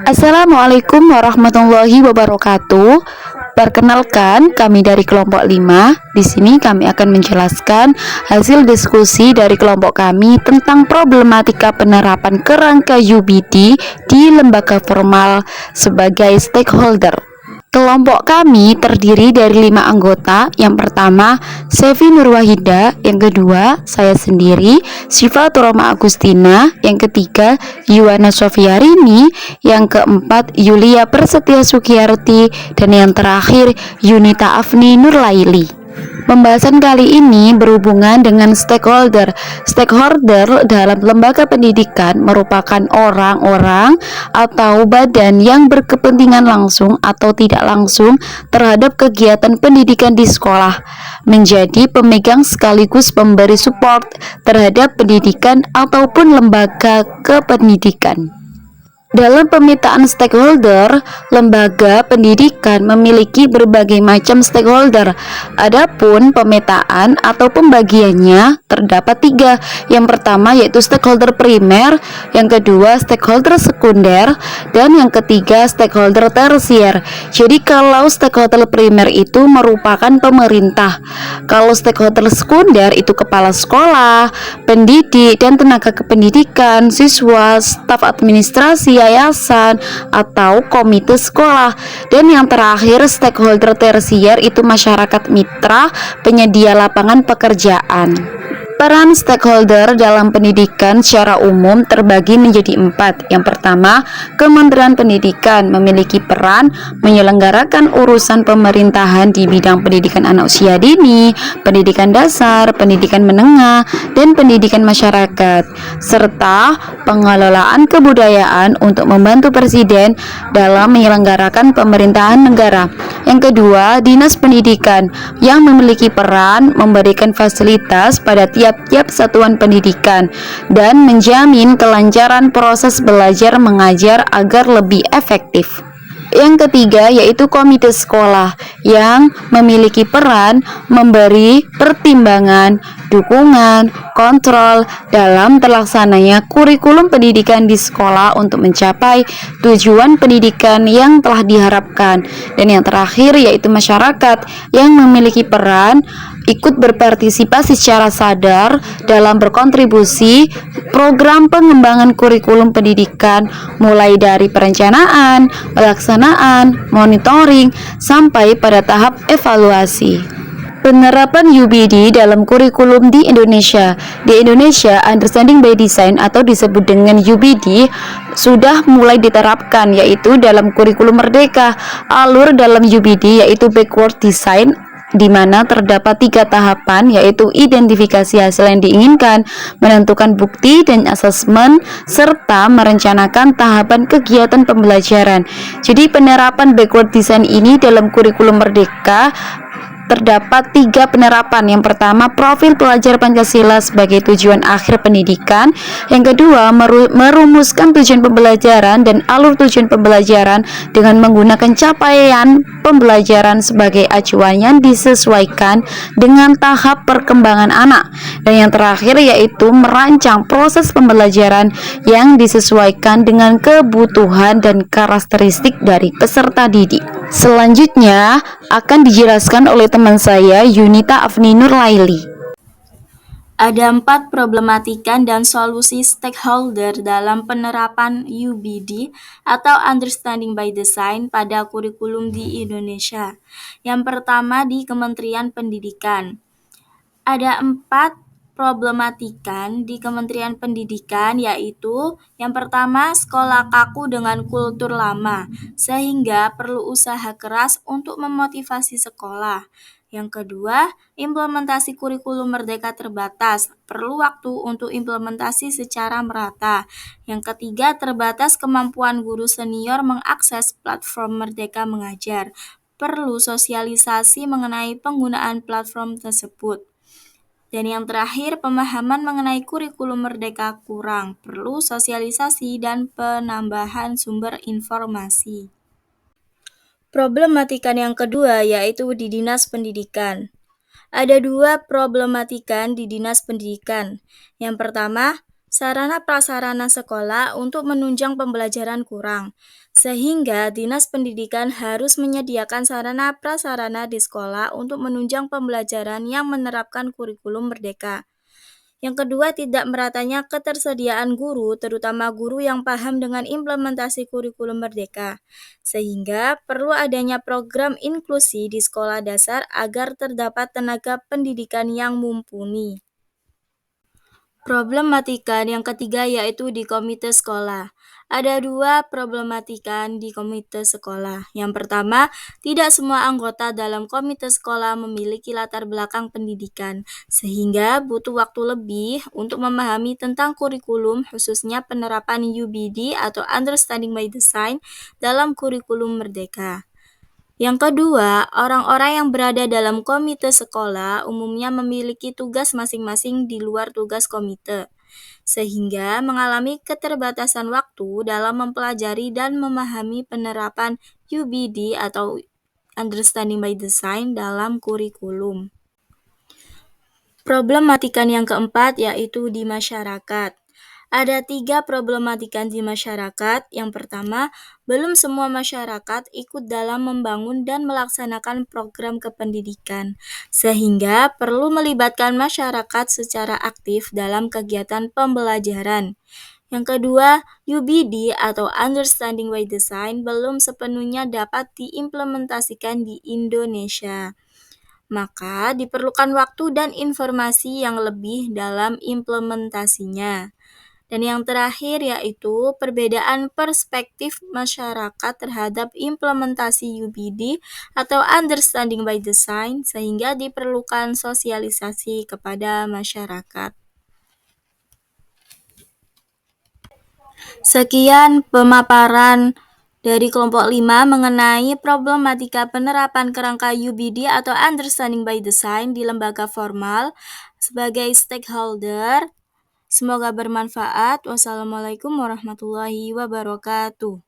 Assalamualaikum warahmatullahi wabarakatuh. Perkenalkan, kami dari kelompok 5. Di sini kami akan menjelaskan hasil diskusi dari kelompok kami tentang problematika penerapan kerangka UBD di lembaga formal sebagai stakeholder. Kelompok kami terdiri dari 5 anggota. Yang pertama, Sevi Nurwahida. Yang kedua, saya sendiri, Syifa Turoma Agustina. Yang ketiga, Yuwana Sofiarini. Yang keempat, Yulia Persetia Sukiyarti. Dan yang terakhir, Yunita Afni Nurlaili. Pembahasan kali ini berhubungan dengan stakeholder. Stakeholder dalam lembaga pendidikan merupakan orang-orang atau badan yang berkepentingan langsung atau tidak langsung terhadap kegiatan pendidikan di sekolah, menjadi pemegang sekaligus pemberi support terhadap pendidikan ataupun lembaga kependidikan. Dalam pemetaan stakeholder, lembaga pendidikan memiliki berbagai macam stakeholder. Adapun pemetaan atau pembagiannya terdapat 3. Yang pertama yaitu stakeholder primer, yang kedua stakeholder sekunder, dan yang ketiga stakeholder tersier. Jadi kalau stakeholder primer itu merupakan pemerintah, kalau stakeholder sekunder itu kepala sekolah, pendidik dan tenaga kependidikan, siswa, staf administrasi, yayasan atau komite sekolah. Dan yang terakhir stakeholder tersier itu masyarakat mitra penyedia lapangan pekerjaan. Peran stakeholder dalam pendidikan secara umum terbagi menjadi 4. Yang pertama, Kementerian Pendidikan memiliki peran menyelenggarakan urusan pemerintahan di bidang pendidikan anak usia dini, pendidikan dasar, pendidikan menengah, dan pendidikan masyarakat, serta pengelolaan kebudayaan untuk membantu Presiden dalam menyelenggarakan pemerintahan negara. Yang kedua, Dinas Pendidikan yang memiliki peran memberikan fasilitas pada tiap-tiap satuan pendidikan dan menjamin kelancaran proses belajar mengajar agar lebih efektif. Yang ketiga yaitu komite sekolah yang memiliki peran memberi pertimbangan, dukungan, kontrol dalam terlaksananya kurikulum pendidikan di sekolah untuk mencapai tujuan pendidikan yang telah diharapkan. Dan yang terakhir yaitu masyarakat yang memiliki peran ikut berpartisipasi secara sadar dalam berkontribusi program pengembangan kurikulum pendidikan mulai dari perencanaan, pelaksanaan, monitoring, sampai pada tahap evaluasi. Penerapan UBD dalam kurikulum di Indonesia. Di Indonesia, Understanding by Design atau disebut dengan UBD sudah mulai diterapkan, yaitu dalam kurikulum Merdeka. Alur dalam UBD yaitu Backward Design, di mana terdapat 3 tahapan, yaitu identifikasi hasil yang diinginkan, menentukan bukti dan asesmen, serta merencanakan tahapan kegiatan pembelajaran. Jadi penerapan backward design ini dalam kurikulum Merdeka terdapat 3 penerapan. Yang pertama, profil pelajar Pancasila sebagai tujuan akhir pendidikan. Yang kedua, merumuskan tujuan pembelajaran dan alur tujuan pembelajaran dengan menggunakan capaian pembelajaran sebagai acuan yang disesuaikan dengan tahap perkembangan anak. Dan yang terakhir yaitu merancang proses pembelajaran yang disesuaikan dengan kebutuhan dan karakteristik dari peserta didik. Selanjutnya akan dijelaskan oleh teman saya Yunita Afni Nurlaili. Ada 4 problematika dan solusi stakeholder dalam penerapan UBD atau Understanding by Design pada kurikulum di Indonesia. Yang pertama di Kementerian Pendidikan. Ada 4 problematika di Kementerian Pendidikan, yaitu yang pertama, sekolah kaku dengan kultur lama, sehingga perlu usaha keras untuk memotivasi sekolah. Yang kedua, implementasi kurikulum Merdeka terbatas, perlu waktu untuk implementasi secara merata. Yang ketiga, terbatas kemampuan guru senior mengakses platform Merdeka Mengajar, perlu sosialisasi mengenai penggunaan platform tersebut. Dan yang terakhir, pemahaman mengenai kurikulum Merdeka kurang, perlu sosialisasi dan penambahan sumber informasi. Problematika yang kedua yaitu di Dinas Pendidikan. Ada 2 problematika di Dinas Pendidikan. Yang pertama, sarana prasarana sekolah untuk menunjang pembelajaran kurang, sehingga Dinas Pendidikan harus menyediakan sarana prasarana di sekolah untuk menunjang pembelajaran yang menerapkan kurikulum merdeka. Yang kedua, tidak meratanya ketersediaan guru, terutama guru yang paham dengan implementasi kurikulum merdeka, sehingga perlu adanya program inklusi di sekolah dasar agar terdapat tenaga pendidikan yang mumpuni. Problematika yang ketiga yaitu di komite sekolah. Ada dua problematika di komite sekolah. Yang pertama, tidak semua anggota dalam komite sekolah memiliki latar belakang pendidikan, sehingga butuh waktu lebih untuk memahami tentang kurikulum, khususnya penerapan UBD atau Understanding by Design dalam kurikulum merdeka. Yang kedua, orang-orang yang berada dalam komite sekolah umumnya memiliki tugas masing-masing di luar tugas komite, sehingga mengalami keterbatasan waktu dalam mempelajari dan memahami penerapan UBD atau Understanding by Design dalam kurikulum. Problematika yang keempat yaitu di masyarakat. Ada 3 problematika di masyarakat. Yang pertama, belum semua masyarakat ikut dalam membangun dan melaksanakan program kependidikan, sehingga perlu melibatkan masyarakat secara aktif dalam kegiatan pembelajaran. Yang kedua, UBD atau Understanding by Design belum sepenuhnya dapat diimplementasikan di Indonesia. Maka diperlukan waktu dan informasi yang lebih dalam implementasinya. Dan yang terakhir yaitu perbedaan perspektif masyarakat terhadap implementasi UBD atau Understanding by Design sehingga diperlukan sosialisasi kepada masyarakat. Sekian pemaparan dari kelompok 5 mengenai problematika penerapan kerangka UBD atau Understanding by Design di lembaga formal sebagai stakeholder. Semoga bermanfaat. Wassalamualaikum warahmatullahi wabarakatuh.